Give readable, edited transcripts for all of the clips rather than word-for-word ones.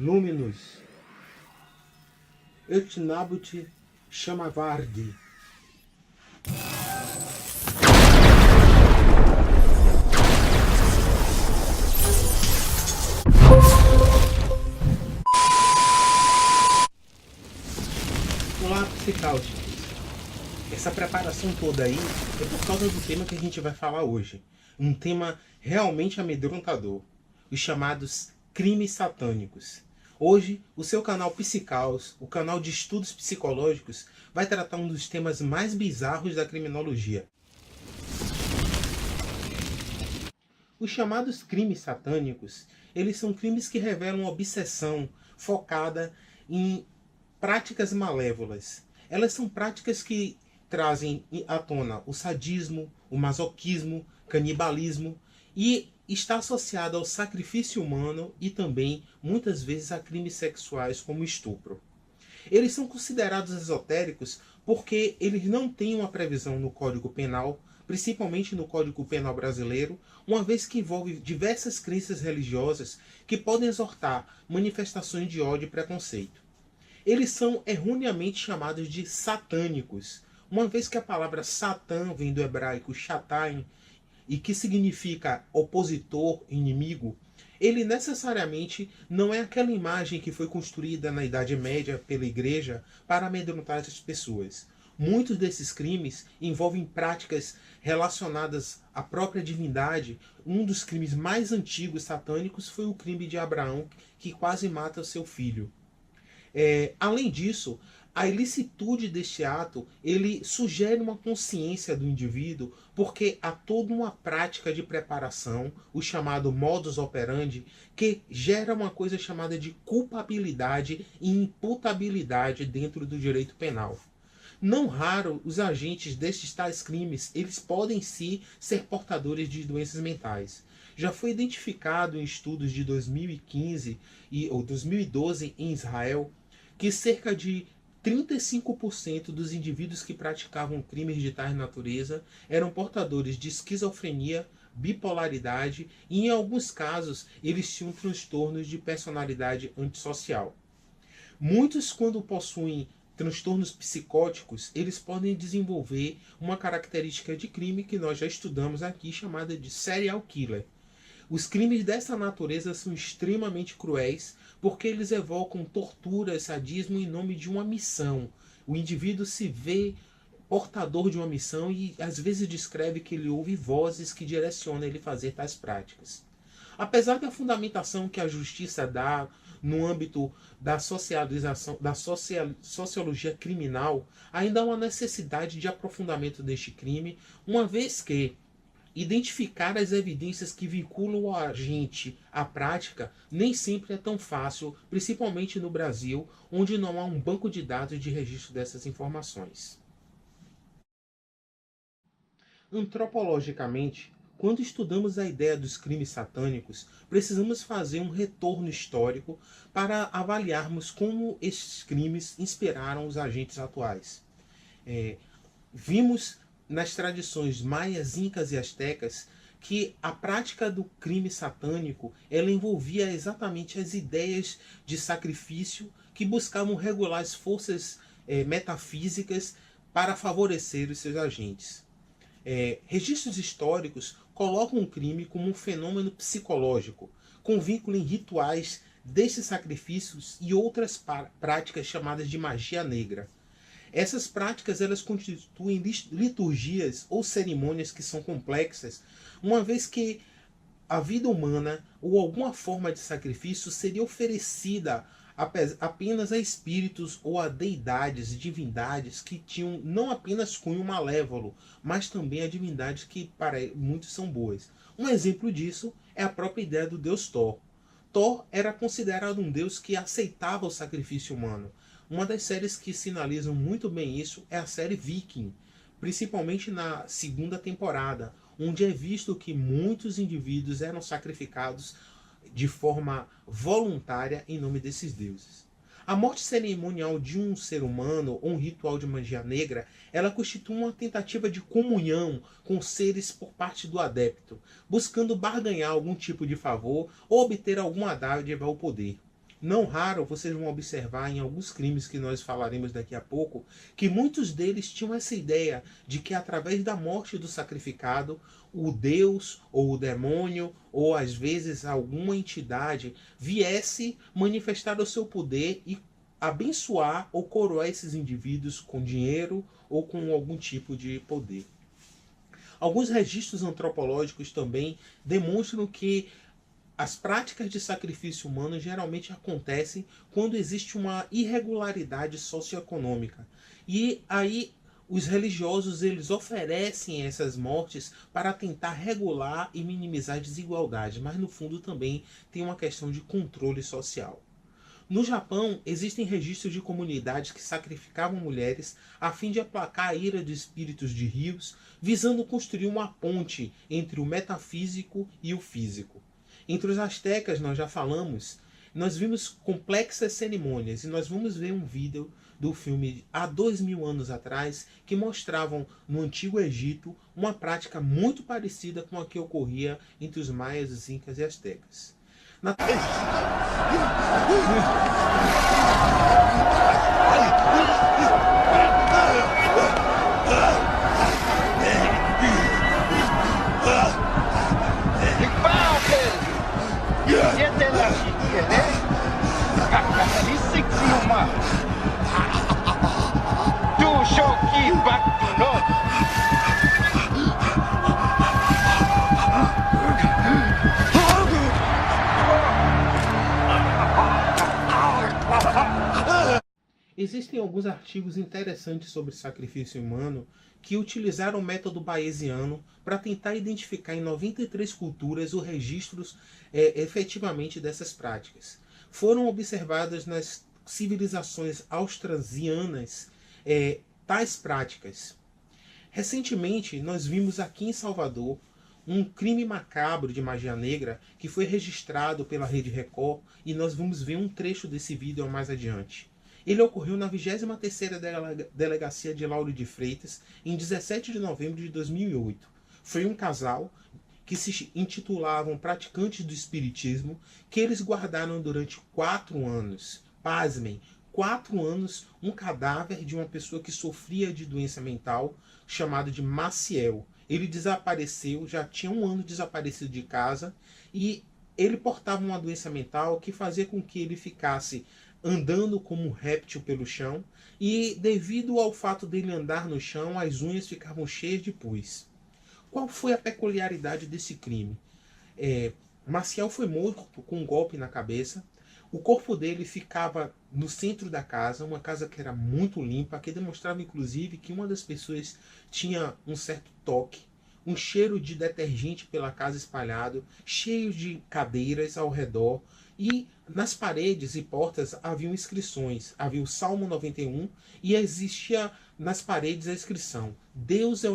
Luminus, Etnabut Chamavardi. Olá, psicálticos. Essa preparação toda aí é por causa do tema que a gente vai falar hoje. Um tema realmente amedrontador. Os chamados crimes satânicos. Hoje, o seu canal Psicaus, o canal de estudos psicológicos, vai tratar um dos temas mais bizarros da criminologia. Os chamados crimes satânicos, eles são crimes que revelam obsessão focada em práticas malévolas. Elas são práticas que trazem à tona o sadismo, o masoquismo, canibalismo e está associado ao sacrifício humano e também, muitas vezes, a crimes sexuais como estupro. Eles são considerados esotéricos porque eles não têm uma previsão no Código Penal, principalmente no Código Penal brasileiro, uma vez que envolve diversas crenças religiosas que podem exortar manifestações de ódio e preconceito. Eles são erroneamente chamados de satânicos, uma vez que a palavra Satã vem do hebraico Shatain, e que significa opositor, inimigo. Ele necessariamente não é aquela imagem que foi construída na Idade Média pela Igreja para amedrontar as pessoas. Muitos desses crimes envolvem práticas relacionadas à própria divindade. Um dos crimes mais antigos satânicos foi o crime de Abraão, que quase mata o seu filho. Além disso, a ilicitude deste ato, ele sugere uma consciência do indivíduo, porque há toda uma prática de preparação, o chamado modus operandi, que gera uma coisa chamada de culpabilidade e imputabilidade dentro do direito penal. Não raro, os agentes destes tais crimes, eles podem sim ser portadores de doenças mentais. Já foi identificado em estudos de 2015 ou 2012 em Israel que cerca de 35% dos indivíduos que praticavam crimes de tais natureza eram portadores de esquizofrenia, bipolaridade e, em alguns casos, eles tinham transtornos de personalidade antissocial. Muitos, quando possuem transtornos psicóticos, eles podem desenvolver uma característica de crime que nós já estudamos aqui, chamada de serial killer. Os crimes dessa natureza são extremamente cruéis porque eles evocam tortura, sadismo em nome de uma missão. O indivíduo se vê portador de uma missão e às vezes descreve que ele ouve vozes que direcionam ele a fazer tais práticas. Apesar da fundamentação que a justiça dá no âmbito da socialização, da sociologia criminal, ainda há uma necessidade de aprofundamento deste crime, uma vez que identificar as evidências que vinculam o agente à prática nem sempre é tão fácil, principalmente no Brasil, onde não há um banco de dados de registro dessas informações. Antropologicamente, quando estudamos a ideia dos crimes satânicos, precisamos fazer um retorno histórico para avaliarmos como estes crimes inspiraram os agentes atuais. Vimos nas tradições maias, incas e astecas que a prática do crime satânico ela envolvia exatamente as ideias de sacrifício que buscavam regular as forças metafísicas para favorecer os seus agentes. Registros históricos colocam o crime como um fenômeno psicológico, com vínculo em rituais destes sacrifícios e outras práticas chamadas de magia negra. Essas práticas elas constituem liturgias ou cerimônias que são complexas, uma vez que a vida humana ou alguma forma de sacrifício seria oferecida apenas a espíritos ou a deidades e divindades que tinham não apenas cunho malévolo, mas também a divindades que para muitos são boas. Um exemplo disso é a própria ideia do deus Thor. Thor era considerado um deus que aceitava o sacrifício humano. Uma das séries que sinalizam muito bem isso é a série Viking, principalmente na segunda temporada, onde é visto que muitos indivíduos eram sacrificados de forma voluntária em nome desses deuses. A morte cerimonial de um ser humano ou um ritual de magia negra, ela constitui uma tentativa de comunhão com seres por parte do adepto, buscando barganhar algum tipo de favor ou obter alguma dádiva ao poder. Não raro vocês vão observar em alguns crimes que nós falaremos daqui a pouco, que muitos deles tinham essa ideia de que através da morte do sacrificado, o Deus ou o demônio, ou às vezes alguma entidade, viesse manifestar o seu poder e abençoar ou coroar esses indivíduos com dinheiro ou com algum tipo de poder. Alguns registros antropológicos também demonstram que as práticas de sacrifício humano geralmente acontecem quando existe uma irregularidade socioeconômica. E aí os religiosos eles oferecem essas mortes para tentar regular e minimizar a desigualdade, mas no fundo também tem uma questão de controle social. No Japão, existem registros de comunidades que sacrificavam mulheres a fim de aplacar a ira de espíritos de rios, visando construir uma ponte entre o metafísico e o físico. Entre os astecas, nós já falamos, nós vimos complexas cerimônias e nós vamos ver um vídeo do filme há 2000 anos atrás que mostravam no Antigo Egito uma prática muito parecida com a que ocorria entre os maias, os incas e astecas. Na... Existem alguns artigos interessantes sobre sacrifício humano que utilizaram o método bayesiano para tentar identificar em 93 culturas os registros efetivamente dessas práticas. Foram observadas nas civilizações austrasianas tais práticas. Recentemente, nós vimos aqui em Salvador um crime macabro de magia negra que foi registrado pela Rede Record e nós vamos ver um trecho desse vídeo mais adiante. Ele ocorreu na 23ª Delegacia de Lauro de Freitas, em 17 de novembro de 2008. Foi um casal que se intitulavam praticantes do espiritismo, que eles guardaram durante 4 anos. Pasmem, 4 anos, um cadáver de uma pessoa que sofria de doença mental, chamado de Maciel. Ele desapareceu, já tinha 1 ano desaparecido de casa, e ele portava uma doença mental que fazia com que ele ficasse andando como um réptil pelo chão, e devido ao fato dele andar no chão, as unhas ficavam cheias de pus. Qual foi a peculiaridade desse crime? Maciel foi morto com um golpe na cabeça. O corpo dele ficava no centro da casa, uma casa que era muito limpa, que demonstrava inclusive que uma das pessoas tinha um certo toque, um cheiro de detergente pela casa espalhado, cheio de cadeiras ao redor, e nas paredes e portas haviam inscrições. Havia o Salmo 91 e existia nas paredes a inscrição: Deus é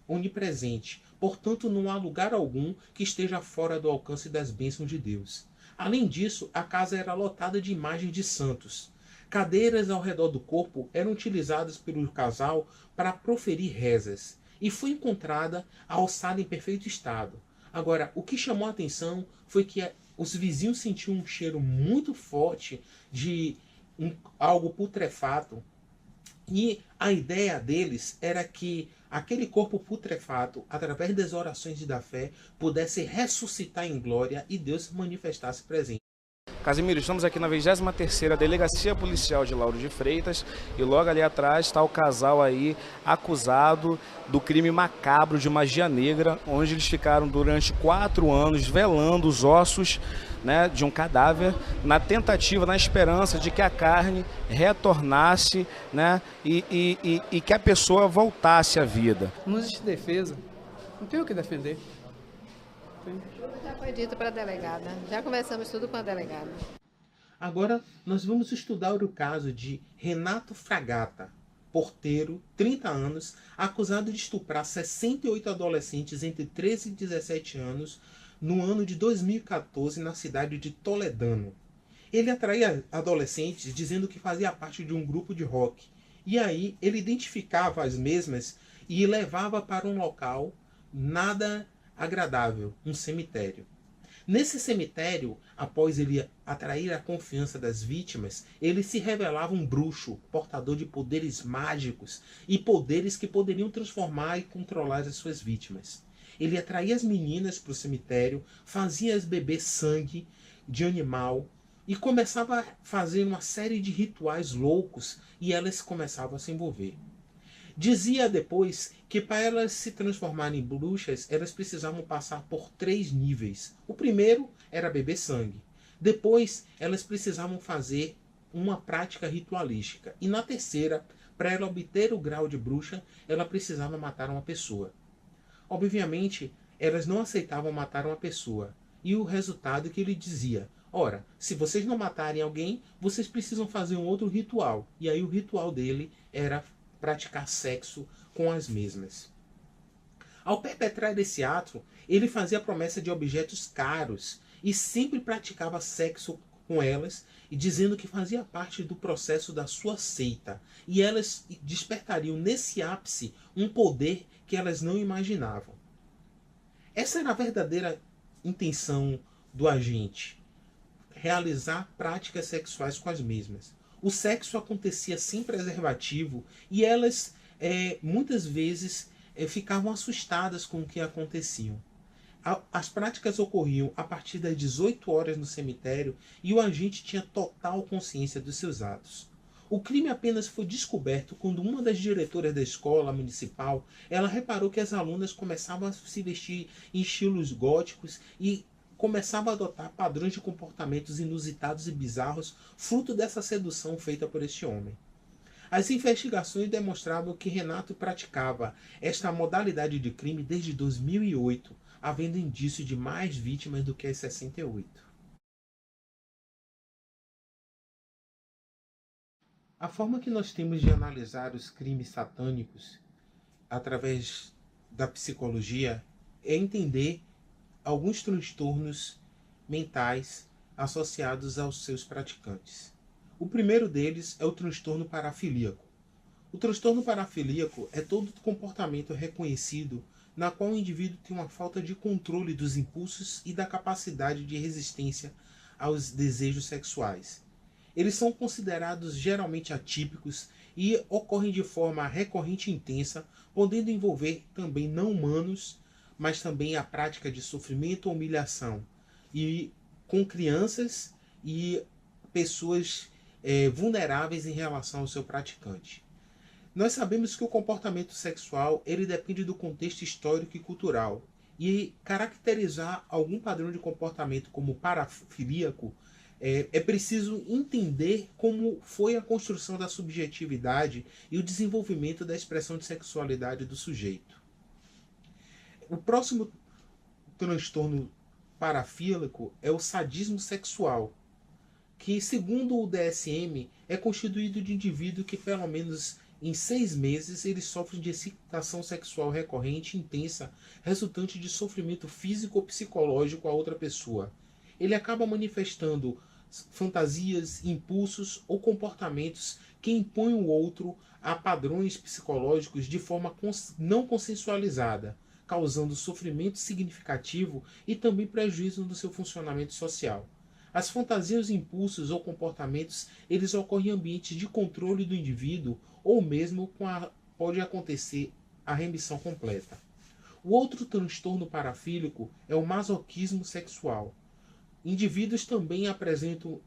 onipresente, portanto não há lugar algum que esteja fora do alcance das bênçãos de Deus. Além disso, a casa era lotada de imagens de santos. Cadeiras ao redor do corpo eram utilizadas pelo casal para proferir rezas, e foi encontrada a alçada em perfeito estado. Agora, o que chamou a atenção foi que os vizinhos sentiam um cheiro muito forte de algo putrefato, e a ideia deles era que aquele corpo putrefato, através das orações da fé, pudesse ressuscitar em glória e Deus se manifestasse presente. Casimiro, estamos aqui na 23ª Delegacia Policial de Lauro de Freitas e logo ali atrás está o casal aí acusado do crime macabro de magia negra, onde eles ficaram durante 4 anos velando os ossos, né, de um cadáver, na tentativa, na esperança de que a carne retornasse, né, e que a pessoa voltasse à vida. Não existe defesa, não tem o que defender. Já foi dito para a delegada, já conversamos tudo com a delegada. Agora nós vamos estudar o caso de Renato Fragata, porteiro, 30 anos, acusado de estuprar 68 adolescentes entre 13 e 17 anos no ano de 2014 na cidade de Toledano. Ele atraía adolescentes dizendo que fazia parte de um grupo de rock, e aí ele identificava as mesmas e levava para um local nada agradável, um cemitério. Nesse cemitério, após ele atrair a confiança das vítimas, ele se revelava um bruxo, portador de poderes mágicos e poderes que poderiam transformar e controlar as suas vítimas. Ele atraía as meninas para o cemitério, fazia-as beber sangue de animal e começava a fazer uma série de rituais loucos e elas começavam a se envolver. Dizia depois que para elas se transformarem em bruxas, elas precisavam passar por 3 níveis. O primeiro era beber sangue. Depois, elas precisavam fazer uma prática ritualística. E na terceira, para ela obter o grau de bruxa, ela precisava matar uma pessoa. Obviamente, elas não aceitavam matar uma pessoa. E o resultado é que ele dizia: ora, se vocês não matarem alguém, vocês precisam fazer um outro ritual. E aí o ritual dele era praticar sexo com as mesmas. Ao perpetrar esse ato, ele fazia a promessa de objetos caros e sempre praticava sexo com elas, e dizendo que fazia parte do processo da sua seita, e elas despertariam nesse ápice um poder que elas não imaginavam. Essa era a verdadeira intenção do agente: realizar práticas sexuais com as mesmas. O sexo acontecia sem preservativo e elas muitas vezes ficavam assustadas com o que aconteciam. As práticas ocorriam a partir das 18 horas no cemitério e o agente tinha total consciência dos seus atos. O crime apenas foi descoberto quando uma das diretoras da escola municipal ela reparou que as alunas começavam a se vestir em estilos góticos e começava a adotar padrões de comportamentos inusitados e bizarros, fruto dessa sedução feita por este homem. As investigações demonstravam que Renato praticava esta modalidade de crime desde 2008, havendo indício de mais vítimas do que as 68. A forma que nós temos de analisar os crimes satânicos através da psicologia é entender alguns transtornos mentais associados aos seus praticantes. O primeiro deles é o transtorno parafilíaco. O transtorno parafilíaco é todo comportamento reconhecido na qual o indivíduo tem uma falta de controle dos impulsos e da capacidade de resistência aos desejos sexuais. Eles são considerados geralmente atípicos e ocorrem de forma recorrente e intensa, podendo envolver também não humanos, mas também a prática de sofrimento ou humilhação, e com crianças e pessoas vulneráveis em relação ao seu praticante. Nós sabemos que o comportamento sexual ele depende do contexto histórico e cultural, e caracterizar algum padrão de comportamento como parafilíaco é preciso entender como foi a construção da subjetividade e o desenvolvimento da expressão de sexualidade do sujeito. O próximo transtorno parafílico é o sadismo sexual, que, segundo o DSM, é constituído de indivíduo que, pelo menos em 6 meses, ele sofre de excitação sexual recorrente e intensa, resultante de sofrimento físico ou psicológico a outra pessoa. Ele acaba manifestando fantasias, impulsos ou comportamentos que impõem o outro a padrões psicológicos de forma não consensualizada, causando sofrimento significativo e também prejuízo no seu funcionamento social. As fantasias, impulsos ou comportamentos, eles ocorrem em ambientes de controle do indivíduo ou mesmo pode acontecer a remissão completa. O outro transtorno parafílico é o masoquismo sexual. Indivíduos também apresentam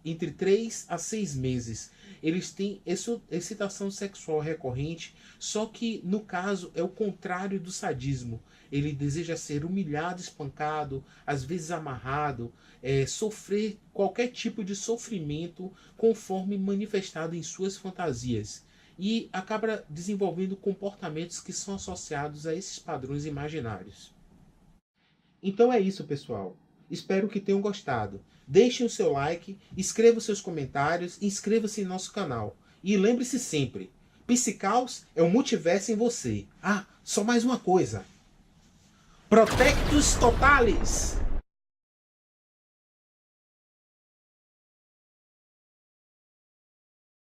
entre 3 a 6 meses. Eles têm excitação sexual recorrente, só que no caso é o contrário do sadismo. Ele deseja ser humilhado, espancado, às vezes amarrado, sofrer qualquer tipo de sofrimento conforme manifestado em suas fantasias. E acaba desenvolvendo comportamentos que são associados a esses padrões imaginários. Então é isso, pessoal. Espero que tenham gostado. Deixem o seu like, escreva os seus comentários e inscreva-se em nosso canal. E lembre-se sempre, Psicaus é o multiverso em você. Ah, só mais uma coisa. Protectus Totalis!